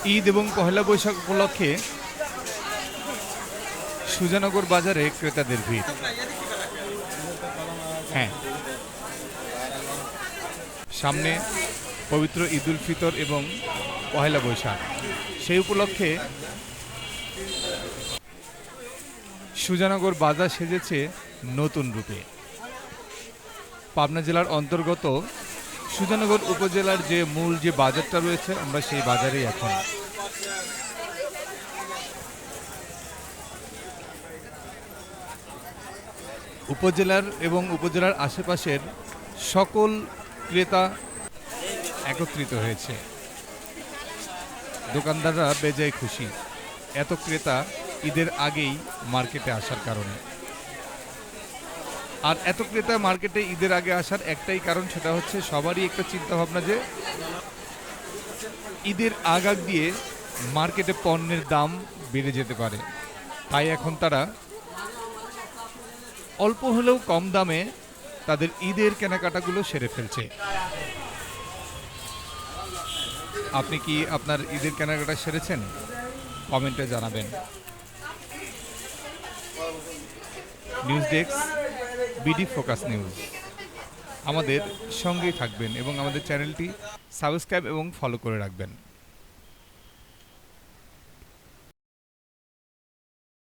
ঈদ এবং পহেলা বৈশাখ উপলক্ষে সুজানগর বাজারে ক্রেতাদের ভিড়। হ্যাঁ, সামনে পবিত্র ঈদ উল ফিতর এবং পহেলা বৈশাখ, সেই উপলক্ষে সুজানগর বাজার সেজেছে নতুন রূপে। পাবনা জেলার অন্তর্গত সুজানগর উপজেলার যে মূল যে বাজারটা রয়েছে, আমরা সেই বাজারেই এখন। উপজেলার এবং উপজেলার আশেপাশের সকল ক্রেতা একত্রিত হয়েছে। দোকানদাররা বেজায় খুশি, এত ক্রেতা ঈদের আগেই মার্কেটে আসার কারণে। আর এত ক্রেতা মার্কেটে ঈদের আগে আসার একটাই কারণ, সেটা হচ্ছে সবারই একটা চিন্তা ভাবনা যে ঈদের আগ দিয়ে মার্কেটে পণ্যের দাম বেড়ে যেতে পারে। তাই এখন তারা অল্প হলেও কম দামে তাদের ঈদের কেনাকাটাগুলো সেরে ফেলছে। আপনি কি আপনার ঈদের কেনাকাটা সেরেছেন? কমেন্টে জানাবেন। News desk, BD focus news. আমাদের সঙ্গেই থাকবেন এবং আমাদের চ্যানেলটি সাবস্ক্রাইব এবং ফলো করে রাখবেন।